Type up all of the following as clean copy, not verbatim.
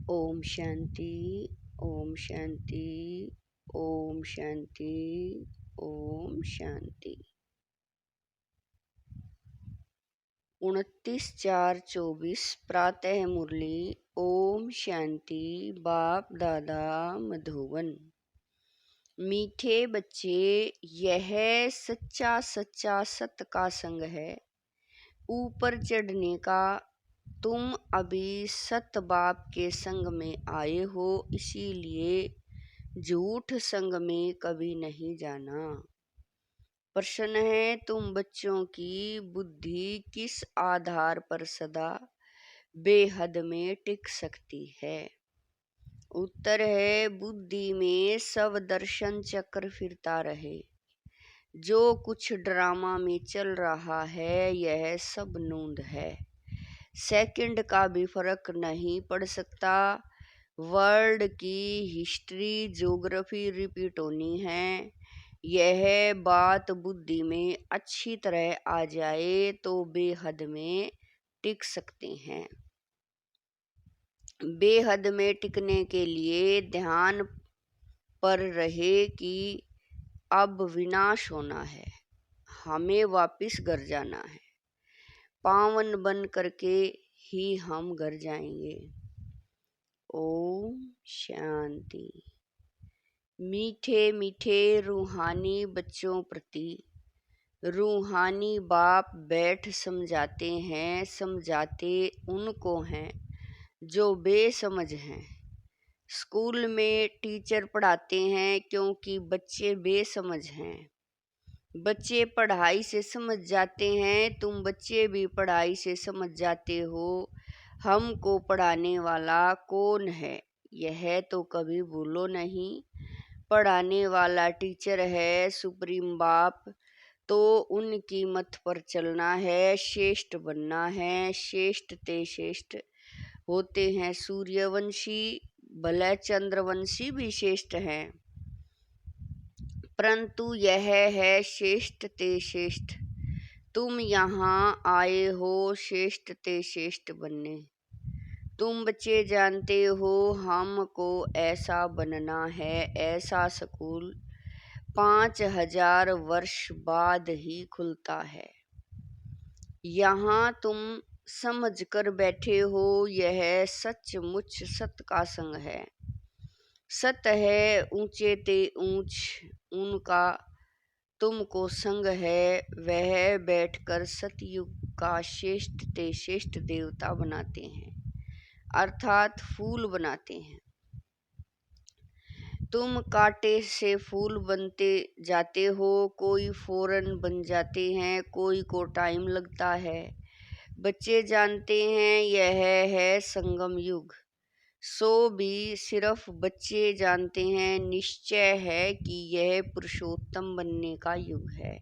ओम शांति। ओम शांति। ओम शांति। ओम शांति। 29/4/24 प्रातः मुरली। ओम शांति। बाप दादा मधुबन। मीठे बच्चे, यह सच्चा सच्चा सत का संग है। ऊपर चढ़ने का तुम अभी सत बाप के संग में आए हो, इसीलिए झूठ संग में कभी नहीं जाना। प्रश्न है, तुम बच्चों की बुद्धि किस आधार पर सदा बेहद में टिक सकती है? उत्तर है, बुद्धि में सब दर्शन चक्र फिरता रहे। जो कुछ ड्रामा में चल रहा है यह सब नूंद है। सेकंड का भी फर्क नहीं पड़ सकता। वर्ल्ड की हिस्ट्री ज्योग्राफी रिपीट होनी है। यह बात बुद्धि में अच्छी तरह आ जाए तो बेहद में टिक सकते हैं। बेहद में टिकने के लिए ध्यान पर रहे कि अब विनाश होना है, हमें वापिस घर जाना है। पावन बन करके ही हम घर जाएंगे। ओम शांति। मीठे मीठे रूहानी बच्चों प्रति रूहानी बाप बैठ समझाते हैं। समझाते उनको हैं जो बेसमझ हैं। स्कूल में टीचर पढ़ाते हैं क्योंकि बच्चे बेसमझ हैं। बच्चे पढ़ाई से समझ जाते हैं, तुम बच्चे भी पढ़ाई से समझ जाते हो। हमको पढ़ाने वाला कौन है यह तो कभी भूलो नहीं। पढ़ाने वाला टीचर है सुप्रीम बाप, तो उनकी मत पर चलना है, श्रेष्ठ बनना है। श्रेष्ठ ते श्रेष्ठ होते हैं सूर्यवंशी, भले चंद्रवंशी भी श्रेष्ठ हैं, परंतु यह है श्रेष्ठ ते श्रेष्ठ। तुम यहाँ आए हो श्रेष्ठ ते श्रेष्ठ बनने। तुम बच्चे जानते हो हमको ऐसा बनना है। ऐसा स्कूल 5000 वर्ष बाद ही खुलता है। यहाँ तुम समझ कर बैठे हो यह सचमुच सत का संग है। सत है ऊंचे ते ऊंच, उनका तुमको संग है। वह बैठकर सतयुग का श्रेष्ठ ते श्रेष्ठ देवता बनाते हैं, अर्थात फूल बनाते हैं। तुम कांटे से फूल बनते जाते हो, कोई फौरन बन जाते हैं, कोई को टाइम लगता है। बच्चे जानते हैं यह है संगम युग। सो भी सिर्फ बच्चे जानते हैं, निश्चय है कि यह पुरुषोत्तम बनने का युग है।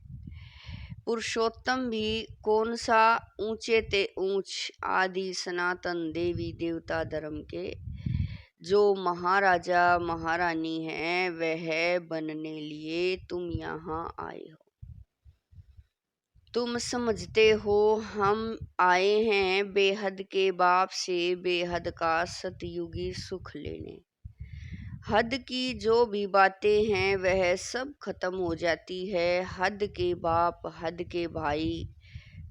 पुरुषोत्तम भी कौन सा? ऊंचे ते ऊंच आदि सनातन देवी देवता धर्म के जो महाराजा महारानी हैं, वह बनने लिए तुम यहाँ आए हो। तुम समझते हो हम आए हैं बेहद के बाप से बेहद का सतयुगी सुख लेने। हद की जो भी बातें हैं वह सब खत्म हो जाती है। हद के बाप, हद के भाई,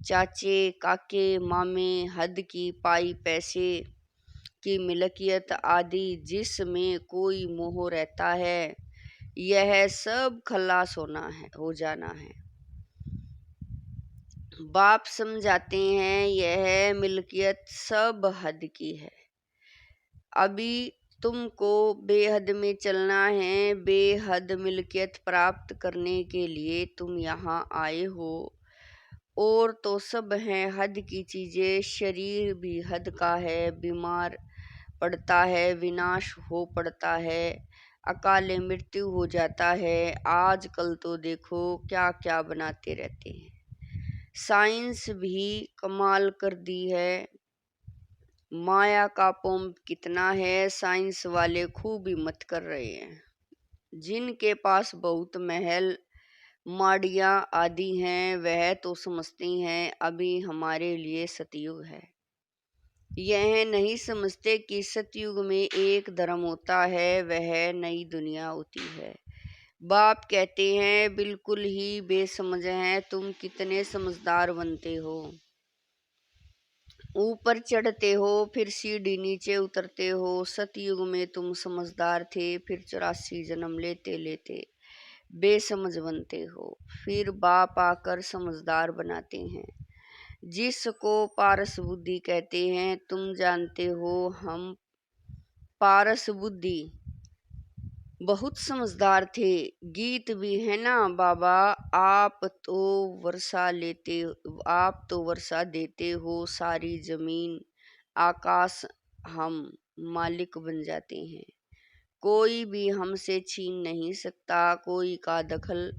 चाचे, काके, मामे, हद की पाई पैसे की मिल्कियत आदि जिसमें कोई मोह रहता है, यह सब खलास हो जाना है। बाप समझाते हैं यह मिल्कियत सब हद की है। अभी तुमको बेहद में चलना है। बेहद मिल्कियत प्राप्त करने के लिए तुम यहाँ आए हो। और तो सब हैं हद की चीज़ें। शरीर भी हद का है, बीमार पड़ता है, विनाश हो पड़ता है, अकाले मृत्यु हो जाता है। आजकल तो देखो क्या क्या बनाते रहते हैं। साइंस भी कमाल कर दी है। माया का पोम कितना है, साइंस वाले खूब हिम्मत कर रहे हैं। जिनके पास बहुत महल माड़ियाँ आदि हैं वह तो समझती हैं अभी हमारे लिए सतयुग है। यह नहीं समझते कि सतयुग में एक धर्म होता है, वह नई दुनिया होती है। बाप कहते हैं बिल्कुल ही बेसमझ हैं, तुम कितने समझदार बनते हो। ऊपर चढ़ते हो फिर सीढ़ी नीचे उतरते हो। सतयुग में तुम समझदार थे, फिर 84 जन्म लेते लेते बेसमझ बनते हो। फिर बाप आकर समझदार बनाते हैं, जिसको पारस बुद्धि कहते हैं। तुम जानते हो हम पारस बुद्धि बहुत समझदार थे। गीत भी है ना बाबा, आप तो वर्षा देते हो सारी जमीन आकाश, हम मालिक बन जाते हैं। कोई भी हमसे छीन नहीं सकता, कोई का दखल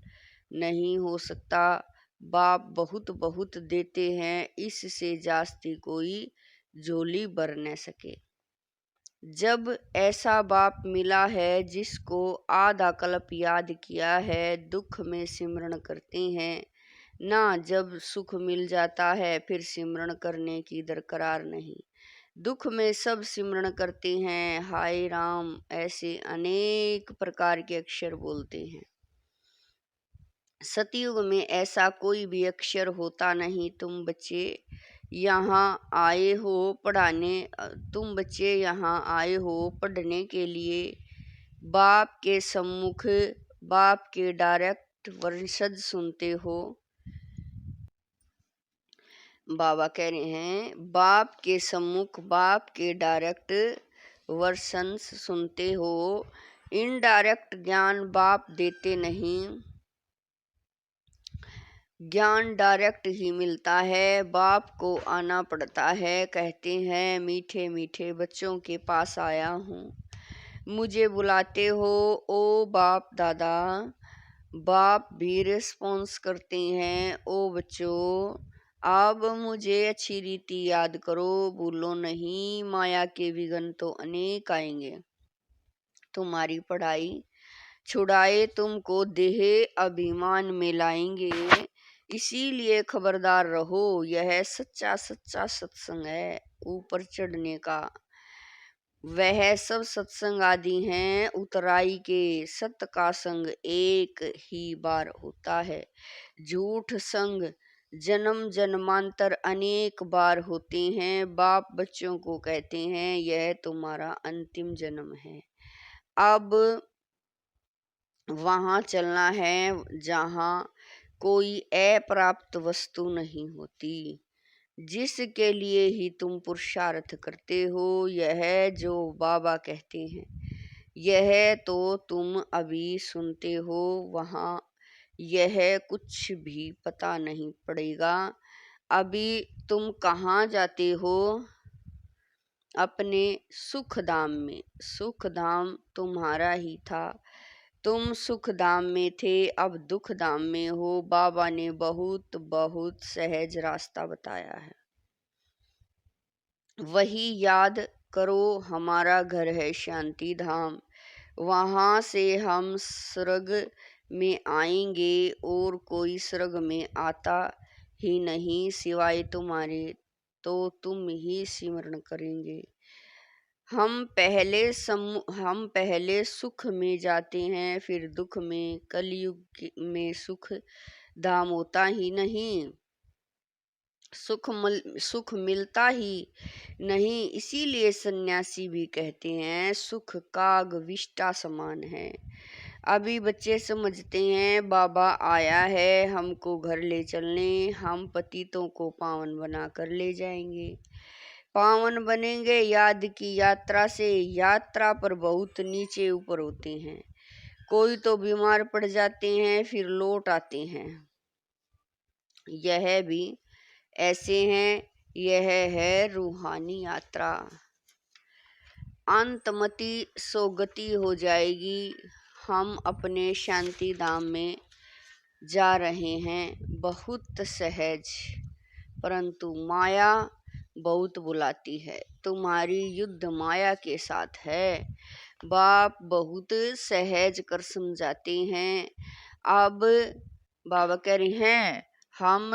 नहीं हो सकता। बाप बहुत बहुत देते हैं, इससे जास्ती कोई झोली भर न सके। जब ऐसा बाप मिला है जिसको आधा कल्प याद किया है, दुख में सिमरण करते हैं ना। जब सुख मिल जाता है फिर सिमरण करने की दरकार नहीं। दुख में सब सिमरण करते हैं, हाय राम, ऐसे अनेक प्रकार के अक्षर बोलते हैं। सतयुग में ऐसा कोई भी अक्षर होता नहीं। तुम बच्चे यहाँ आए हो पढ़ने के लिए। बाप के सम्मुख बाप के डायरेक्ट वंशज सुनते हो। बाबा कह रहे हैं बाप के सम्मुख बाप के डायरेक्ट वर्शंस सुनते हो। इनडायरेक्ट ज्ञान बाप देते नहीं, ज्ञान डायरेक्ट ही मिलता है। बाप को आना पड़ता है। कहते हैं मीठे मीठे बच्चों के पास आया हूँ, मुझे बुलाते हो ओ बाप दादा। बाप भी रिस्पॉन्स करते हैं, ओ बच्चों अब मुझे अच्छी रीति याद करो, भूलो नहीं, माया के विघ्न तो अनेक आएंगे। तुम्हारी पढ़ाई छुड़ाए तुमको देह अभिमान में लाएंगे, इसीलिए खबरदार रहो। यह सच्चा सच्चा सत्संग है ऊपर चढ़ने का। वह सब सत्संग आदि हैं उतराई के। सत्य का संग एक ही बार होता है, झूठ संग जन्म जन्मांतर अनेक बार होते हैं। बाप बच्चों को कहते हैं यह तुम्हारा अंतिम जन्म है। अब वहाँ चलना है जहाँ कोई अप्राप्त वस्तु नहीं होती, जिसके लिए ही तुम पुरुषार्थ करते हो। यह जो बाबा कहते हैं यह तो तुम अभी सुनते हो, वहाँ यह कुछ भी पता नहीं पड़ेगा। अभी तुम कहाँ जाते हो? अपने सुख धाम में। सुख धाम तुम्हारा ही था, तुम सुख धाम में थे, अब दुख धाम में हो। बाबा ने बहुत बहुत सहज रास्ता बताया है, वही याद करो। हमारा घर है शांति धाम, वहाँ से हम स्वर्ग में आएंगे और कोई स्वर्ग में आता ही नहीं सिवाय तुम्हारे, तो तुम ही सिमरण करेंगे। हम पहले सुख में जाते हैं फिर दुख में। कलयुग में सुख धाम होता ही नहीं, सुख मिलता ही नहीं। इसीलिए सन्यासी भी कहते हैं सुख काग विष्टा समान है। अभी बच्चे समझते हैं बाबा आया है हमको घर ले चलने, हम पतितों को पावन बना कर ले जाएंगे। पावन बनेंगे याद की यात्रा से। यात्रा पर बहुत नीचे ऊपर होते हैं, कोई तो बीमार पड़ जाते हैं फिर लौट आते हैं। यह भी ऐसे हैं, यह है रूहानी यात्रा। अंतमति सोगति हो जाएगी। हम अपने शांति धाम में जा रहे हैं बहुत सहज, परंतु माया बहुत बुलाती है। तुम्हारी युद्ध माया के साथ है। बाप बहुत सहज कर समझाते हैं। अब बाबा कह रहे हैं हम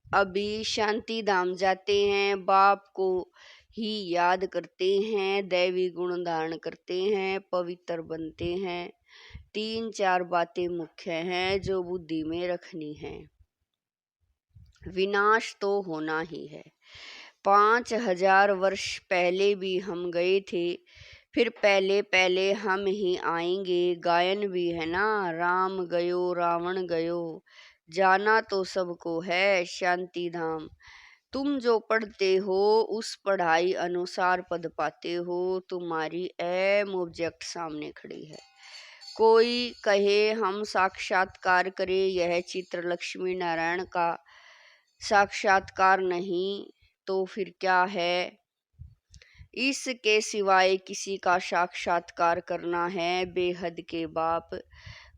अभी शांति धाम जाते हैं। बाप को ही याद करते हैं, दैवी गुण धारण करते हैं, पवित्र बनते हैं। 3-4 बातें मुख्य हैं जो बुद्धि में रखनी है। विनाश तो होना ही है। 5000 वर्ष पहले भी हम गए थे, फिर पहले पहले हम ही आएंगे। गायन भी है ना, राम गयो रावण गयो, जाना तो सबको है शांति धाम। तुम जो पढ़ते हो उस पढ़ाई अनुसार पद पाते हो। तुम्हारी एम ऑब्जेक्ट सामने खड़ी है। कोई कहे हम साक्षात्कार करें, यह चित्र लक्ष्मी नारायण का साक्षात्कार नहीं तो फिर क्या है? इसके सिवाय किसी का साक्षात्कार करना है बेहद के बाप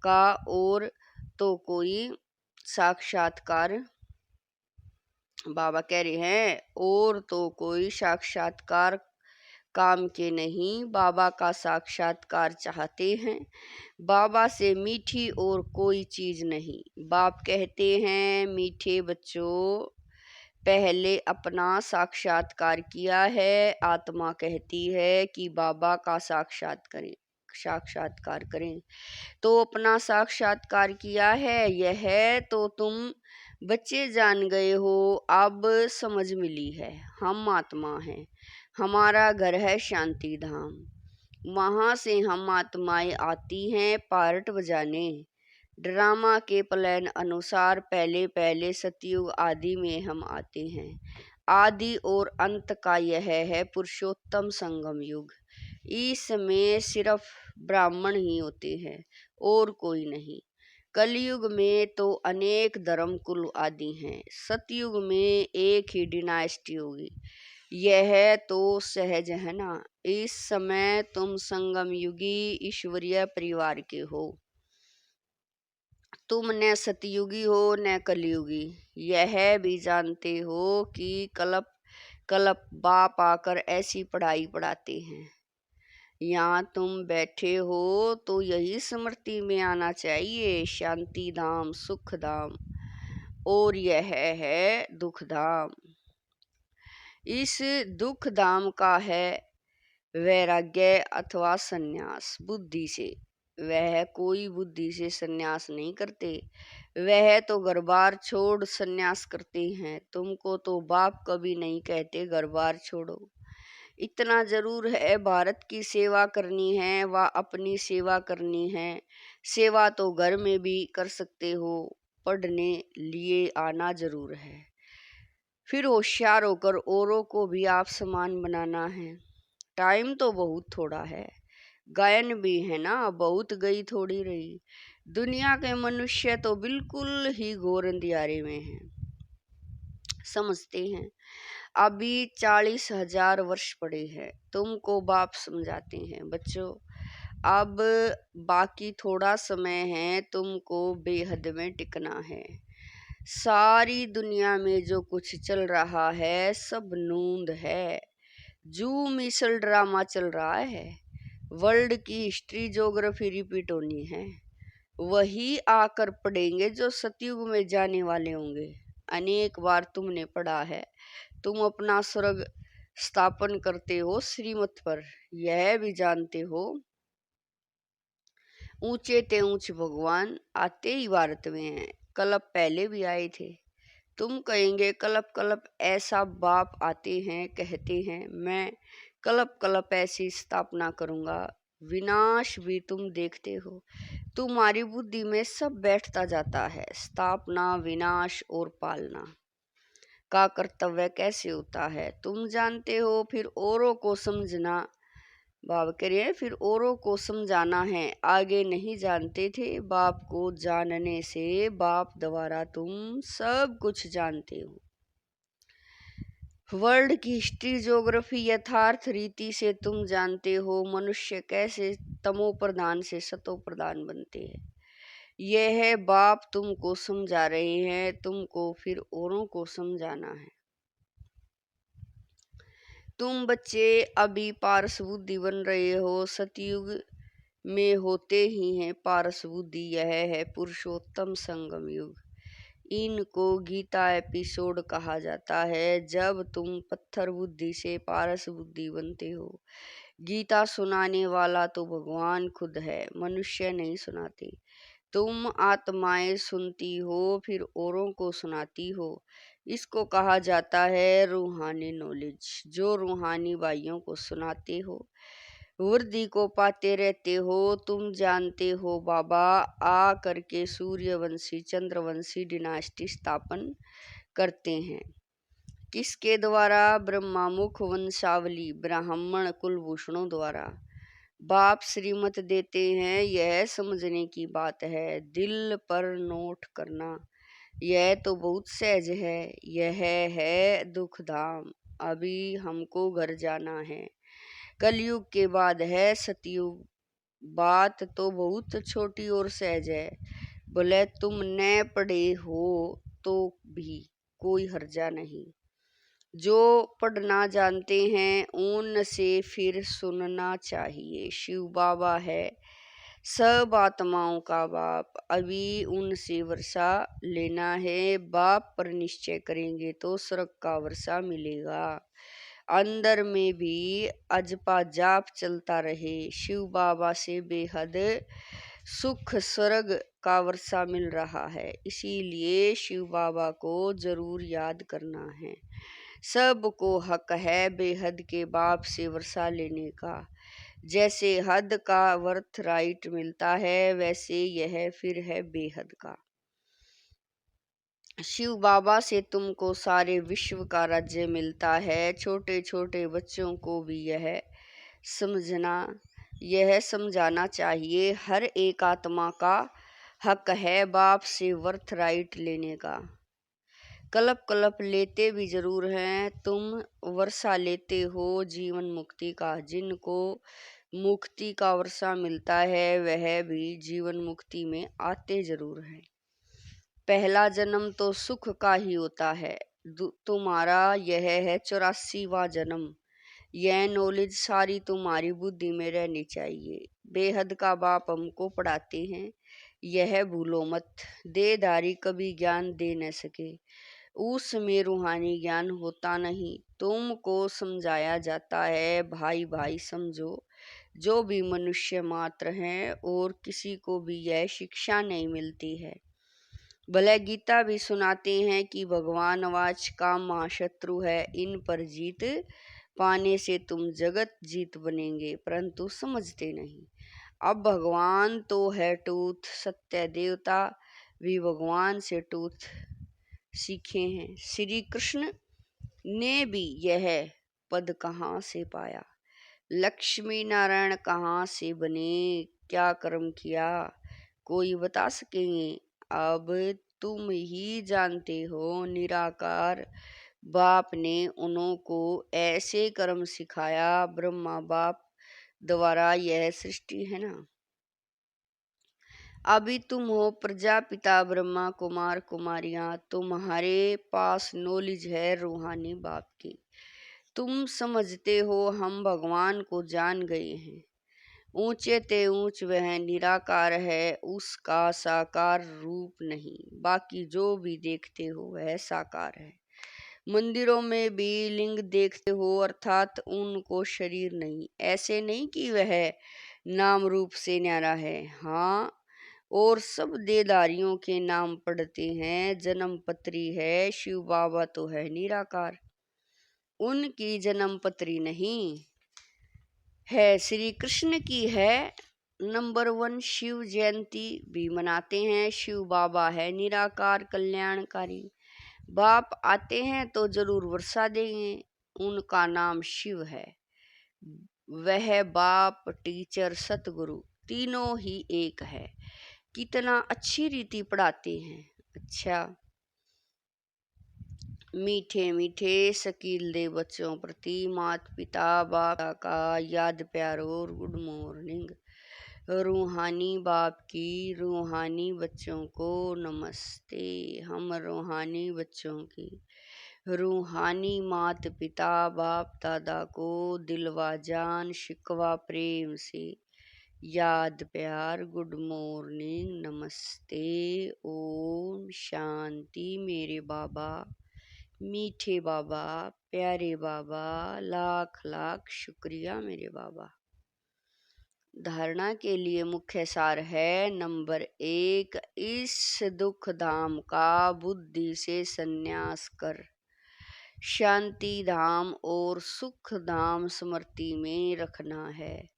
का, और तो कोई साक्षात्कार, बाबा कह रहे हैं, और तो कोई साक्षात्कार काम के नहीं। बाबा का साक्षात्कार चाहते हैं, बाबा से मीठी और कोई चीज नहीं। बाप कहते हैं, मीठे बच्चों, पहले अपना साक्षात्कार किया है। आत्मा कहती है कि बाबा का साक्षात्कार करें। तो अपना साक्षात्कार किया है, यह तो तुम बच्चे जान गए हो। अब समझ मिली है, हम आत्मा हैं, हमारा घर है शांति धाम। वहाँ से हम आत्माएं आती हैं पार्ट बजाने। ड्रामा के प्लान अनुसार पहले पहले सतयुग आदि में हम आते हैं। आदि और अंत का यह है पुरुषोत्तम संगम युग। इसमें सिर्फ ब्राह्मण ही होते हैं और कोई नहीं। कलयुग में तो अनेक धर्म कुल आदि हैं। सतयुग में एक ही डिनाइस्टी होगी। यह तो सहज है ना। इस समय तुम संगम युगी ईश्वरीय परिवार के हो। तुम न सतयुगी हो न कलयुगी। यह भी जानते हो कि कलप कलप बाप आकर ऐसी पढ़ाई पढ़ाते हैं। यहाँ तुम बैठे हो तो यही स्मृति में आना चाहिए, शांति धाम सुख धाम, और यह है दुख धाम। इस दुख धाम का है वैराग्य अथवा सन्यास बुद्धि से। वह कोई बुद्धि से सन्यास नहीं करते, वह तो घर बार छोड़ सन्यास करते हैं। तुमको तो बाप कभी नहीं कहते घर बार छोड़ो। इतना जरूर है, भारत की सेवा करनी है व अपनी सेवा करनी है। सेवा तो घर में भी कर सकते हो, पढ़ने लिए आना जरूर है। फिर होशियार होकर औरों को भी आप समान बनाना है। टाइम तो बहुत थोड़ा है। गायन भी है ना, बहुत गई थोड़ी रही। दुनिया के मनुष्य तो बिल्कुल ही घोर अंधियारे में हैं। समझते हैं अभी 40,000 वर्ष पड़े हैं। तुमको बाप समझाते हैं, बच्चों अब बाकी थोड़ा समय है, तुमको बेहद में टिकना है। सारी दुनिया में जो कुछ चल रहा है सब नूंद है। जू मिसल ड्रामा चल रहा है। वर्ल्ड की हिस्ट्री ज्योग्राफी रिपीट होनी है। वही आकर पढ़ेंगे जो सतयुग में जाने वाले होंगे। अनेक बार तुमने पढ़ा है। तुम अपना स्वर्ग स्थापन करते हो श्रीमत पर, यह भी जानते हो ऊंचे ते ऊंचे भगवान आते ही भारत में हैं। कल्प पहले भी आए थे। तुम कहेंगे कल्प कल्प ऐसा बाप आते हैं, कहते हैं मैं कल्प कल्प ऐसी स्थापना करूंगा। विनाश भी तुम देखते हो। तुम्हारी बुद्धि में सब बैठता जाता है। स्थापना, विनाश और पालना का कर्तव्य कैसे होता है तुम जानते हो। फिर औरों को समझना, बाप कह रहे हैं, फिर औरों को समझाना है। आगे नहीं जानते थे, बाप को जानने से बाप द्वारा तुम सब कुछ जानते हो। वर्ल्ड की हिस्ट्री ज्योग्राफी यथार्थ रीति से तुम जानते हो। मनुष्य कैसे तमो प्रधान से सतो प्रधान बनते हैं, यह बाप तुमको समझा रहे हैं। तुमको फिर औरों को समझाना है। तुम बच्चे अभी पारस बुद्धि बन रहे हो। सतयुग में होते ही हैं पारस बुद्धि। यह है पुरुषोत्तम संगम युग। इनको गीता एपिसोड कहा जाता है। जब तुम पत्थर बुद्धि से पारस बुद्धि बनते हो। गीता सुनाने वाला तो भगवान खुद है, मनुष्य नहीं सुनाते। तुम आत्माएं सुनती हो फिर औरों को सुनाती हो। इसको कहा जाता है रूहानी नॉलेज, जो रूहानी भाइयों को सुनाते हो। वृद्धि को पाते रहते हो। तुम जानते हो बाबा आ करके सूर्यवंशी चंद्रवंशी डिनास्टी स्थापन करते हैं। किसके द्वारा? ब्रह्मामुख वंशावली ब्राह्मण कुलभूषणों द्वारा। बाप श्रीमत देते हैं, यह समझने की बात है, दिल पर नोट करना। यह तो बहुत सहज है। यह है दुख धाम। अभी हमको घर जाना है। कलयुग के बाद है सतयुग। बात तो बहुत छोटी और सहज है। भले तुम न पढ़े हो तो भी कोई हर्जा नहीं। जो पढ़ना जानते हैं उनसे फिर सुनना चाहिए। शिव बाबा है सब आत्माओं का बाप। अभी उनसे वर्षा लेना है। बाप पर निश्चय करेंगे तो स्वर्ग का वर्षा मिलेगा। अंदर में भी अजपा जाप चलता रहे। शिव बाबा से बेहद सुख स्वर्ग का वर्षा मिल रहा है। इसीलिए शिव बाबा को जरूर याद करना है। सबको हक है बेहद के बाप से वर्षा लेने का। जैसे हद का वर्थ राइट मिलता है, वैसे यह फिर है बेहद का। शिव बाबा से तुमको सारे विश्व का राज्य मिलता है। छोटे छोटे बच्चों को भी यह समझाना चाहिए। हर एक आत्मा का हक है बाप से वर्थ राइट लेने का। कलप कलप लेते भी जरूर हैं। तुम वर्षा लेते हो जीवन मुक्ति का। जिनको मुक्ति का वर्षा मिलता है वह भी जीवन मुक्ति में आते जरूर हैं। पहला जन्म तो सुख का ही होता है। तुम्हारा यह है 84वां जन्म। यह नॉलेज सारी तुम्हारी बुद्धि में रहनी चाहिए। बेहद का बाप हमको पढ़ाते हैं, यह भूलो मत। देहधारी कभी ज्ञान दे न सके, उसमें रूहानी ज्ञान होता नहीं। तुमको समझाया जाता है भाई भाई समझो, जो भी मनुष्य मात्र हैं, और किसी को भी यह शिक्षा नहीं मिलती है। भले गीता भी सुनाते हैं कि भगवान वाच का महाशत्रु है, इन पर जीत पाने से तुम जगत जीत बनेंगे, परंतु समझते नहीं। अब भगवान तो है टूथ, सत्य देवता भी भगवान से टूथ सीखे हैं। श्री कृष्ण ने भी यह पद कहाँ से पाया? लक्ष्मी नारायण कहाँ से बने? क्या कर्म किया? कोई बता सकेंगे? अब तुम ही जानते हो। निराकार बाप ने उन्हों को ऐसे कर्म सिखाया। ब्रह्मा बाप द्वारा यह सृष्टि है ना। अभी तुम हो प्रजापिता ब्रह्मा कुमार कुमारियां। तुम्हारे पास नॉलेज है रूहानी बाप की। तुम समझते हो हम भगवान को जान गए हैं। ऊंचे ते ऊंच वह निराकार है, उसका साकार रूप नहीं। बाकी जो भी देखते हो वह साकार है। मंदिरों में भी लिंग देखते हो, अर्थात उनको शरीर नहीं। ऐसे नहीं कि वह नाम रूप से न्यारा है। हाँ, और सब देदारियों के नाम पढ़ते हैं। जन्म पत्री है। शिव बाबा तो है निराकार, उनकी जन्म पत्री नहीं है, श्री कृष्ण की है। नंबर 1 शिव जयंती भी मनाते हैं। शिव बाबा है निराकार कल्याणकारी। बाप आते हैं तो जरूर वर्षा देंगे। उनका नाम शिव है। वह बाप टीचर सतगुरु तीनों ही एक है। कितना अच्छी रीति पढ़ाते हैं। अच्छा, मीठे मीठे शकील दे बच्चों प्रति माता पिता बाप का याद प्यार और गुड मॉर्निंग। रूहानी बाप की रूहानी बच्चों को नमस्ते। हम रूहानी बच्चों की रूहानी माता पिता बाप दादा को दिलवा जान शिकवा प्रेम से याद प्यार, गुड मॉर्निंग, नमस्ते, ओम शांति। मेरे बाबा, मीठे बाबा, प्यारे बाबा, लाख लाख शुक्रिया मेरे बाबा। धारणा के लिए मुख्य सार है। नंबर 1, इस दुख धाम का बुद्धि से संन्यास कर शांति धाम और सुख धाम स्मृति में रखना है।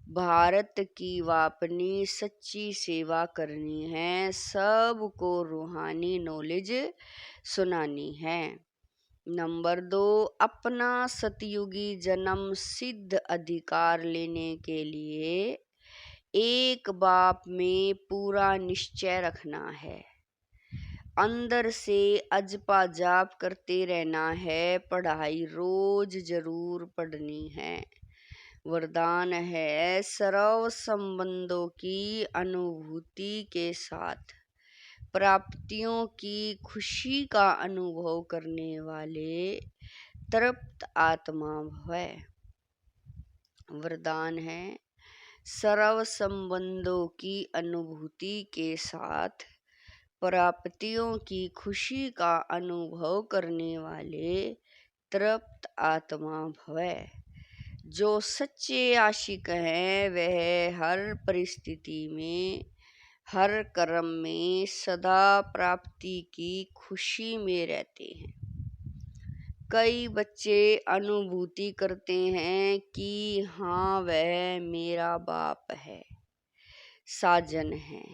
भारत की वापनी सच्ची सेवा करनी है, सबको रूहानी नॉलेज सुनानी है। नंबर 2, अपना सतयुगी जन्म सिद्ध अधिकार लेने के लिए एक बाप में पूरा निश्चय रखना है। अंदर से अजपा जाप करते रहना है, पढ़ाई रोज जरूर पढ़नी है। वरदान है, सर्व संबंधों की अनुभूति के साथ प्राप्तियों की खुशी का अनुभव करने वाले तृप्त आत्मा भव। वरदान है, सर्व संबंधों की अनुभूति के साथ प्राप्तियों की खुशी का अनुभव करने वाले तृप्त आत्मा भव। जो सच्चे आशिक हैं वह हर परिस्थिति में, हर कर्म में सदा प्राप्ति की खुशी में रहते हैं। कई बच्चे अनुभूति करते हैं कि हाँ, वह मेरा बाप है, साजन है,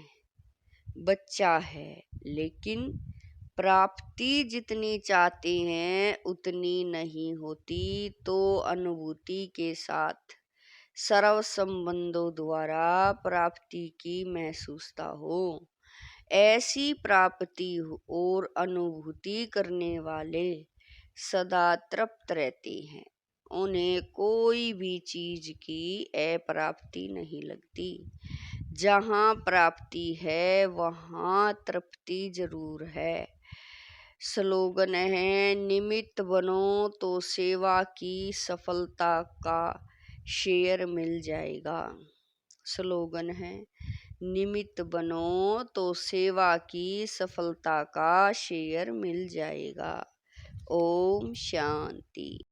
बच्चा है, लेकिन प्राप्ति जितनी चाहते हैं उतनी नहीं होती। तो अनुभूति के साथ सर्व संबंधों द्वारा प्राप्ति की महसूसता हो। ऐसी प्राप्ति और अनुभूति करने वाले सदा तृप्त रहते हैं, उन्हें कोई भी चीज की अप्राप्ति नहीं लगती। जहाँ प्राप्ति है वहाँ तृप्ति जरूर है। स्लोगन है, निमित्त बनो तो सेवा की सफलता का शेयर मिल जाएगा। स्लोगन है, निमित्त बनो तो सेवा की सफलता का शेयर मिल जाएगा। ओम शांति।